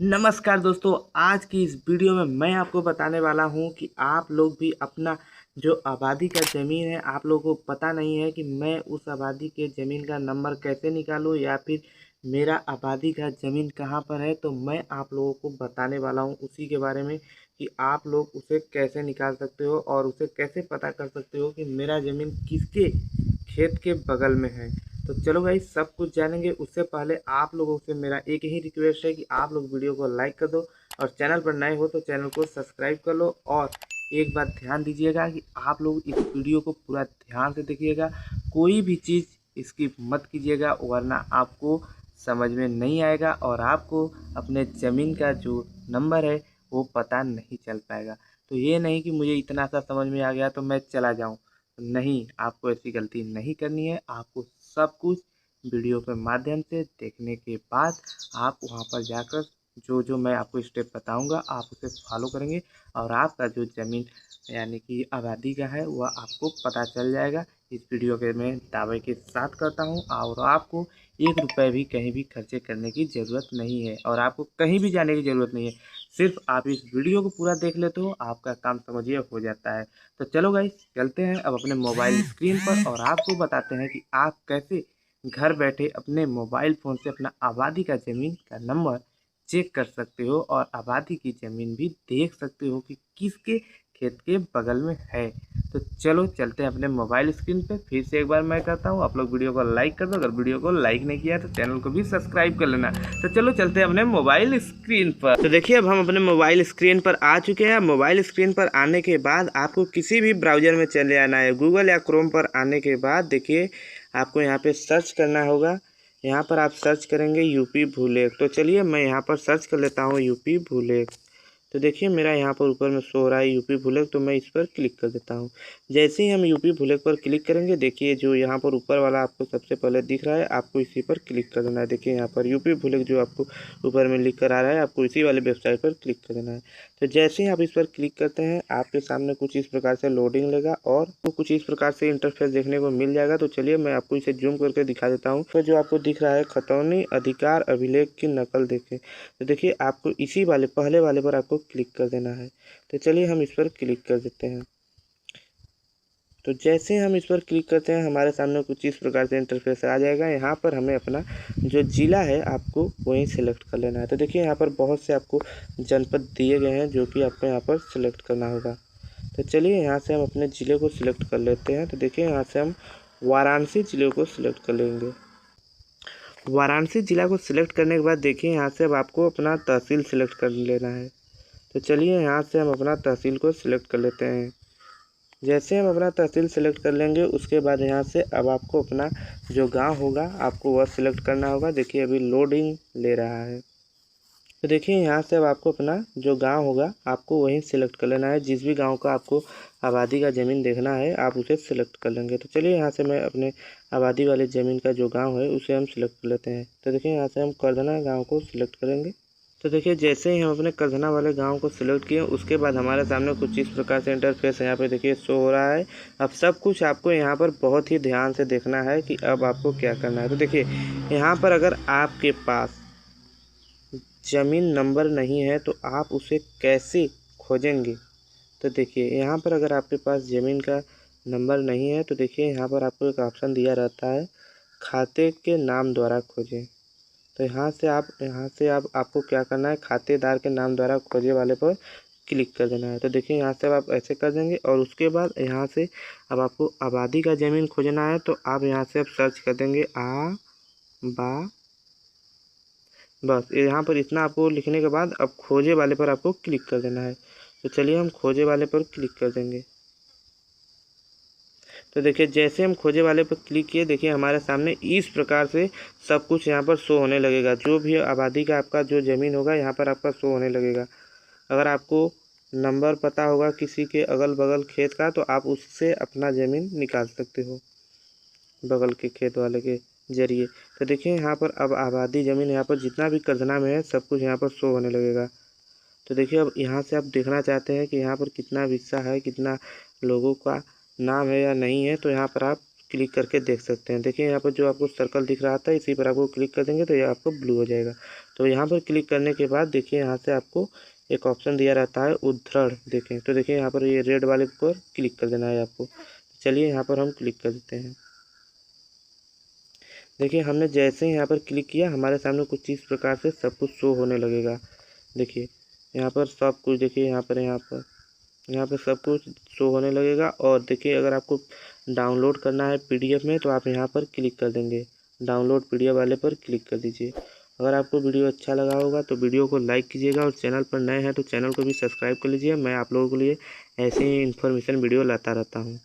नमस्कार दोस्तों, आज की इस वीडियो में मैं आपको बताने वाला हूं कि आप लोग भी अपना जो आबादी का ज़मीन है, आप लोगों को पता नहीं है कि मैं उस आबादी के ज़मीन का नंबर कैसे निकालूं या फिर मेरा आबादी का ज़मीन कहां पर है। तो मैं आप लोगों को बताने वाला हूं उसी के बारे में कि आप लोग उसे कैसे निकाल सकते हो और उसे कैसे पता कर सकते हो कि मेरा ज़मीन किसके खेत के बगल में है। तो चलो भाई, सब कुछ जानेंगे। उससे पहले आप लोगों से मेरा एक ही रिक्वेस्ट है कि आप लोग वीडियो को लाइक कर दो और चैनल पर नए हो तो चैनल को सब्सक्राइब कर लो। और एक बात ध्यान दीजिएगा कि आप लोग इस वीडियो को पूरा ध्यान से देखिएगा, कोई भी चीज़ स्किप मत कीजिएगा, वरना आपको समझ में नहीं आएगा और आपको अपने ज़मीन का जो नंबर है वो पता नहीं चल पाएगा। तो ये नहीं कि मुझे इतना सा समझ में आ गया तो मैं चला जाऊँ, नहीं, आपको ऐसी गलती नहीं करनी है। आपको सब कुछ वीडियो के माध्यम से देखने के बाद आप वहां पर जाकर जो जो मैं आपको स्टेप बताऊंगा आप उसे फॉलो करेंगे और आपका जो ज़मीन यानी कि आबादी का है वह आपको पता चल जाएगा। इस वीडियो के मैं दावे के साथ करता हूं और आपको एक रुपये भी कहीं भी खर्चे करने की ज़रूरत नहीं है और आपको कहीं भी जाने की ज़रूरत नहीं है। सिर्फ आप इस वीडियो को पूरा देख लेते हो, आपका काम समझिए हो जाता है। तो चलो गाइस, चलते हैं अब अपने मोबाइल स्क्रीन पर और आपको बताते हैं कि आप कैसे घर बैठे अपने मोबाइल फ़ोन से अपना आबादी का ज़मीन का नंबर चेक कर सकते हो और आबादी की ज़मीन भी देख सकते हो कि किसके खेत के बगल में है। तो चलो चलते हैं अपने मोबाइल स्क्रीन पे। फिर से एक बार मैं कहता हूँ, आप लोग वीडियो को लाइक कर दो, अगर वीडियो को लाइक नहीं किया तो चैनल को भी सब्सक्राइब कर लेना। तो चलो चलते हैं अपने मोबाइल स्क्रीन पर। तो देखिए, अब हम अपने मोबाइल स्क्रीन पर आ चुके हैं। मोबाइल स्क्रीन पर आने के बाद आपको किसी भी ब्राउज़र में चले आना है। गूगल या क्रोम पर आने के बाद देखिए आपको यहाँ पे सर्च करना होगा। यहाँ पर आप सर्च करेंगे यूपी भूलेख। तो चलिए मैं यहाँ पर सर्च कर लेता हूँ यूपी भूलेख। तो देखिए मेरा यहाँ पर ऊपर में शो हो रहा है यूपी भूलेख, तो मैं इस पर क्लिक कर देता हूँ। जैसे ही हम यूपी भूलेख पर क्लिक करेंगे, देखिए जो यहाँ पर ऊपर वाला आपको सबसे पहले दिख रहा है, आपको इसी पर क्लिक कर देना है। देखिए यहाँ पर यूपी भूलेख जो आपको ऊपर में लिख कर आ रहा है, आपको इसी वाले वेबसाइट पर क्लिक कर देना है। तो जैसे ही आप इस पर क्लिक करते हैं, आपके सामने कुछ इस प्रकार से लोडिंग लेगा और तो कुछ इस प्रकार से इंटरफेस देखने को मिल जाएगा। तो चलिए मैं आपको इसे जूम करके दिखा देता हूँ। तो जो आपको दिख रहा है खतौनी अधिकार अभिलेख की नकल देखें, तो देखिए आपको इसी वाले पहले वाले पर आपको क्लिक कर देना है। तो चलिए हम इस पर क्लिक कर देते हैं। तो जैसे हम इस पर क्लिक करते हैं, हमारे सामने कुछ इस प्रकार से इंटरफेस आ जाएगा। यहाँ पर हमें अपना जो ज़िला है आपको वहीं सेलेक्ट कर लेना है। तो देखिए यहाँ पर बहुत से आपको जनपद दिए गए हैं जो कि आपको यहाँ पर सेलेक्ट करना होगा। तो चलिए यहाँ से हम अपने ज़िले को सिलेक्ट कर लेते हैं। तो देखिए यहाँ से हम वाराणसी ज़िले को सिलेक्ट कर लेंगे। वाराणसी ज़िला को सिलेक्ट करने के बाद देखिए यहाँ से अब आपको अपना तहसील सिलेक्ट कर लेना है। तो चलिए यहाँ से हम अपना तहसील को सिलेक्ट कर लेते हैं। जैसे हम अपना तहसील सेलेक्ट कर लेंगे, उसके बाद यहाँ से अब आपको अपना जो गांव होगा आपको वह सिलेक्ट करना होगा। देखिए अभी लोडिंग ले रहा है। तो देखिए यहाँ से अब आपको अपना जो गांव होगा आपको वहीं सिलेक्ट कर लेना है। जिस भी गांव का आपको आबादी का ज़मीन देखना है आप उसे सिलेक्ट कर लेंगे। तो चलिए यहाँ से मैं अपने आबादी वाले ज़मीन का जो गांव है उसे हम सिलेक्ट कर लेते हैं। तो देखिए यहाँ से हम करधना गाँव को सिलेक्ट करेंगे। तो देखिए जैसे ही हम अपने करधना वाले गांव को सिलेक्ट किए, उसके बाद हमारे सामने कुछ इस प्रकार से इंटरफेस यहाँ पे देखिए शो हो रहा है। अब सब कुछ आपको यहाँ पर बहुत ही ध्यान से देखना है कि अब आपको क्या करना है। तो देखिए यहाँ पर अगर आपके पास ज़मीन नंबर नहीं है तो आप उसे कैसे खोजेंगे। तो देखिए यहाँ पर अगर आपके पास ज़मीन का नंबर नहीं है तो देखिए यहाँ पर आपको एक ऑप्शन दिया रहता है, खाते के नाम द्वारा खोजें। तो यहाँ से आप आपको क्या करना है, खातेदार के नाम द्वारा खोजे वाले पर क्लिक कर देना है। तो देखिए यहाँ से अब आप ऐसे कर देंगे और उसके बाद यहाँ से अब आपको आबादी का ज़मीन खोजना है। तो आप यहाँ से अब सर्च कर देंगे बस यहाँ पर इतना आपको लिखने के बाद अब खोजे वाले पर आपको क्लिक कर देना है। तो चलिए हम खोजे वाले पर क्लिक कर देंगे। तो देखिए जैसे हम खोजे वाले पर क्लिक किए, देखिए हमारे सामने इस प्रकार से सब कुछ यहाँ पर शो होने लगेगा। जो भी आबादी का आपका जो ज़मीन होगा यहाँ पर आपका शो होने लगेगा। अगर आपको नंबर पता होगा किसी के अगल बगल खेत का तो आप उससे अपना ज़मीन निकाल सकते हो बगल के खेत वाले के ज़रिए। तो देखिए यहाँ पर अब आबादी ज़मीन यहाँ पर जितना भी करधना में है सब कुछ यहाँ पर शो होने लगेगा। तो देखिए अब यहाँ से आप देखना चाहते हैं कि यहाँ पर कितना हिस्सा है, कितना लोगों का नाम है या नहीं है, तो यहाँ पर आप क्लिक करके देख सकते हैं। देखिए यहाँ पर जो आपको सर्कल दिख रहा था इसी पर आपको क्लिक कर देंगे तो ये आपको ब्लू हो जाएगा। तो यहाँ पर क्लिक करने के बाद देखिए यहाँ से आपको एक ऑप्शन दिया रहता है उद्धरण, देखें तो देखिए यहाँ पर ये रेड वाले पर क्लिक कर देना है आपको। चलिए यहाँ पर हम क्लिक कर देते हैं। देखिए हमने जैसे ही यहाँ पर क्लिक किया हमारे सामने कुछ इस प्रकार से सब कुछ शो होने लगेगा। देखिए यहाँ पर सब कुछ, देखिए यहाँ पर सब कुछ शो होने लगेगा। और देखिए अगर आपको डाउनलोड करना है पीडीएफ में तो आप यहाँ पर क्लिक कर देंगे, डाउनलोड पीडीएफ वाले पर क्लिक कर दीजिए। अगर आपको वीडियो अच्छा लगा होगा तो वीडियो को लाइक कीजिएगा और चैनल पर नए हैं तो चैनल को भी सब्सक्राइब कर लीजिए। मैं आप लोगों के लिए ऐसे ही इन्फॉर्मेशन वीडियो लाता रहता हूँ।